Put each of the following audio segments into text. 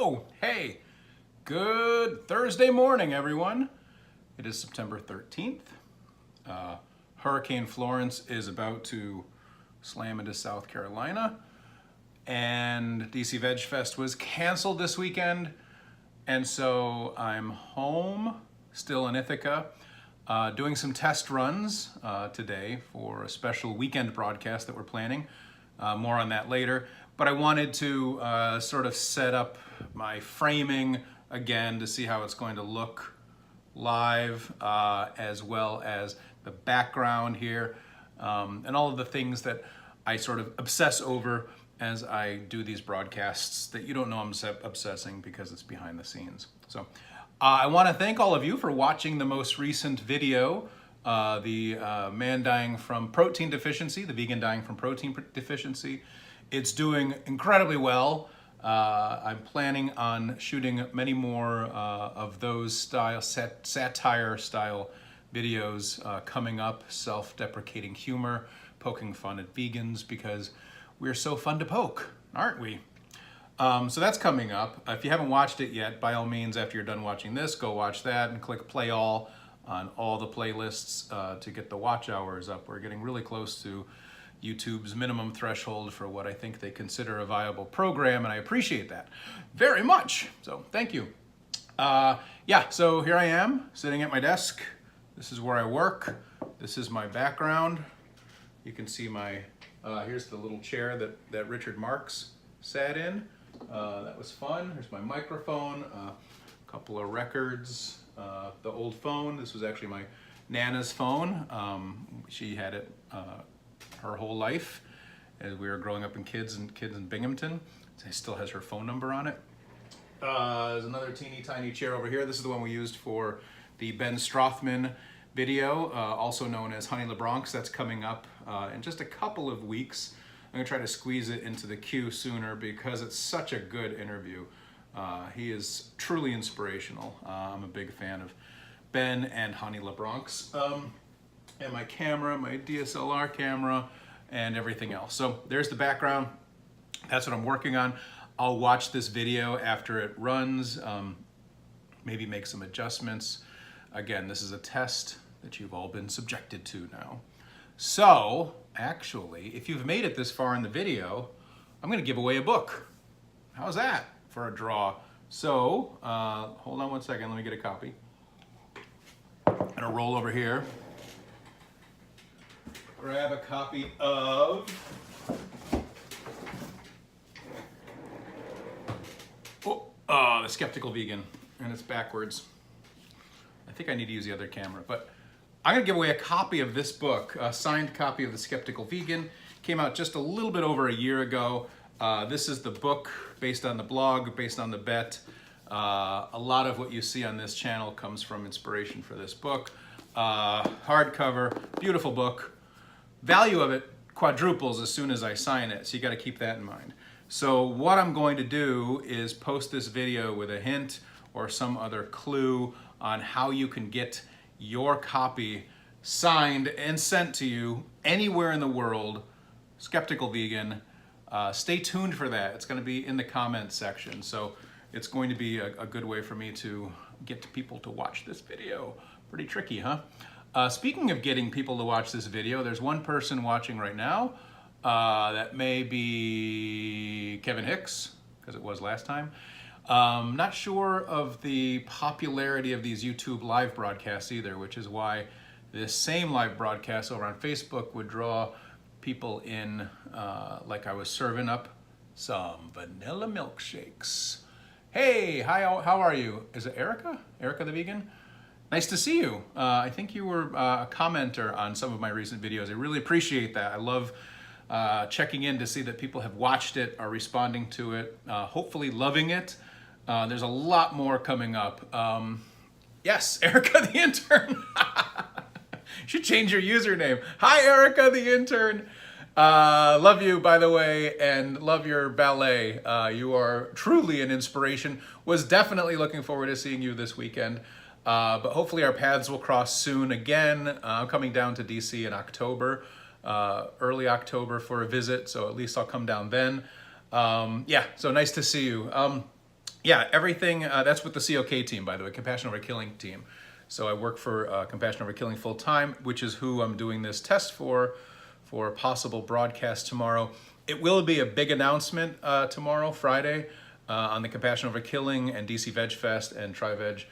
Whoa! Hey! Good Thursday morning, everyone. It is September 13th. Hurricane Florence is about to slam into South Carolina, and DC Veg Fest was canceled this weekend, and so I'm home, still in Ithaca, doing some test runs today for a special weekend broadcast that we're planning. More on that later. But I wanted to sort of set up my framing again to see how it's going to look live, as well as the background here, and all of the things that I sort of obsess over as I do these broadcasts that you don't know I'm obsessing because it's behind the scenes. So I want to thank all of you for watching the most recent video, the man dying from protein deficiency, the vegan dying from protein deficiency. It's doing incredibly well. I'm planning on shooting many more of those satire style videos coming up, self-deprecating humor, poking fun at vegans because we're so fun to poke, aren't we? So that's coming up. If you haven't watched it yet, by all means, after you're done watching this, go watch that and click play all on all the playlists to get the watch hours up. We're getting really close to YouTube's minimum threshold for what I think they consider a viable program, and I appreciate that very much. So thank you. Yeah, so here I am sitting at my desk. This is where I work. This is my background. You can see my, here's the little chair that Richard Marx sat in. That was fun. Here's my microphone, a couple of records, the old phone. This was actually my Nana's phone. She had it her whole life as we were growing up in kids in Binghamton. It still has her phone number on it. There's another teeny tiny chair over here. This is the one we used for the Ben Strothman video, also known as Honey LeBronx. That's coming up in just a couple of weeks. I'm gonna try to squeeze it into the queue sooner because it's such a good interview. He is truly inspirational. I'm a big fan of Ben and Honey LeBronx. And my camera, my DSLR camera, and everything else. So there's the background. That's what I'm working on. I'll watch this video after it runs, maybe make some adjustments. Again, this is a test that you've all been subjected to now. So, actually, if you've made it this far in the video, I'm gonna give away a book. How's that for a draw? So, hold on one second, let me get a copy. I'm gonna roll over here. Grab a copy of The Skeptical Vegan, and it's backwards. I think I need to use the other camera, but I'm gonna give away a copy of this book, a signed copy of The Skeptical Vegan. Came out just a little bit over a year ago. This is the book based on the blog, based on the bet. A lot of what you see on this channel comes from inspiration for this book. Hardcover, beautiful book. Value of it quadruples as soon as I sign it, so you got to keep that in mind. So what I'm going to do is post this video with a hint or some other clue on how you can get your copy signed and sent to you anywhere in the world. Skeptical Vegan. Stay tuned for that. It's going to be in the comments section, so it's going to be a good way for me to get people to watch this video. Pretty tricky, huh? Speaking of getting people to watch this video, there's one person watching right now. That may be Kevin Hicks, because it was last time. Not sure of the popularity of these YouTube live broadcasts either, which is why this same live broadcast over on Facebook would draw people in like I was serving up some vanilla milkshakes. Hey, hi, how are you? Is it Erica? Erica the Vegan? Nice to see you. I think you were a commenter on some of my recent videos. I really appreciate that. I love checking in to see that people have watched it, are responding to it, hopefully loving it. There's a lot more coming up. Yes, Erica the intern. You should change your username. Hi, Erica the intern. Love you, by the way, and love your ballet. You are truly an inspiration. Was definitely looking forward to seeing you this weekend. But hopefully our paths will cross soon again. I'm coming down to DC in October, early October for a visit, so at least I'll come down then. Yeah, so nice to see you. yeah, everything, that's with the COK team, by the way, Compassion Over Killing team. So I work for Compassion Over Killing full time, which is who I'm doing this test for a possible broadcast tomorrow. It will be a big announcement tomorrow, Friday, on the Compassion Over Killing and DC Veg Fest and TriVeg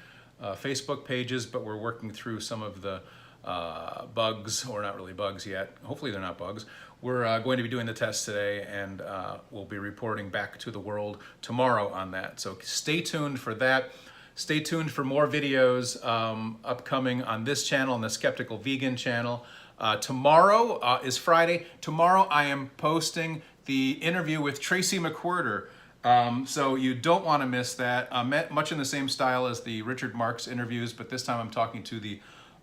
Facebook pages, but we're working through some of the bugs, or not really bugs yet. Hopefully they're not bugs. We're going to be doing the test today, and we'll be reporting back to the world tomorrow on that. So stay tuned for that. Stay tuned for more videos upcoming on this channel, on the Skeptical Vegan channel. Tomorrow is Friday. Tomorrow I am posting the interview with Tracy McWhirter. So you don't want to miss that. Much in the same style as the Richard Marx interviews, but this time I'm talking to the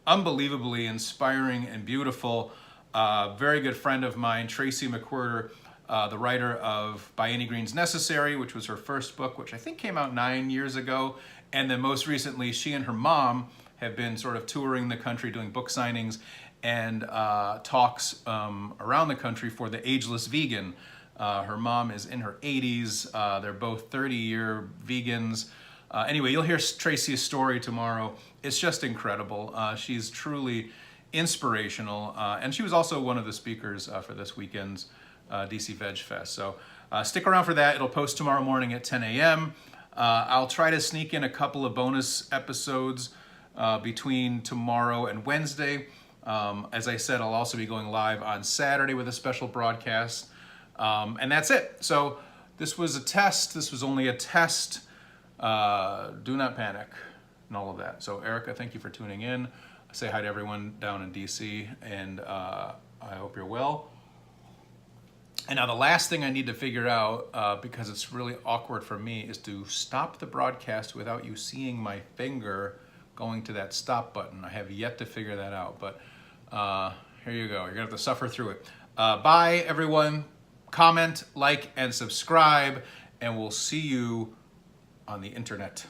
unbelievably inspiring and beautiful, very good friend of mine, Tracy McWhirter, the writer of By Any Means Necessary, which was her first book, which I think came out 9 years ago. And then most recently, she and her mom have been sort of touring the country, doing book signings and talks around the country for the Ageless Vegan. Her mom is in her 80s. They're both 30-year vegans. Anyway, you'll hear Tracy's story tomorrow. It's just incredible. She's truly inspirational. And she was also one of the speakers for this weekend's DC Veg Fest. So stick around for that. It'll post tomorrow morning at 10 a.m. I'll try to sneak in a couple of bonus episodes between tomorrow and Wednesday. As I said, I'll also be going live on Saturday with a special broadcast. And that's it. So this was a test. This was only a test. Do not panic and all of that. So Erica, thank you for tuning in. Say hi to everyone down in DC, and I hope you're well. And now the last thing I need to figure out, because it's really awkward for me, is to stop the broadcast without you seeing my finger going to that stop button. I have yet to figure that out, but here you go. You're gonna have to suffer through it. Bye, everyone. Comment, like, and subscribe, and we'll see you on the internet.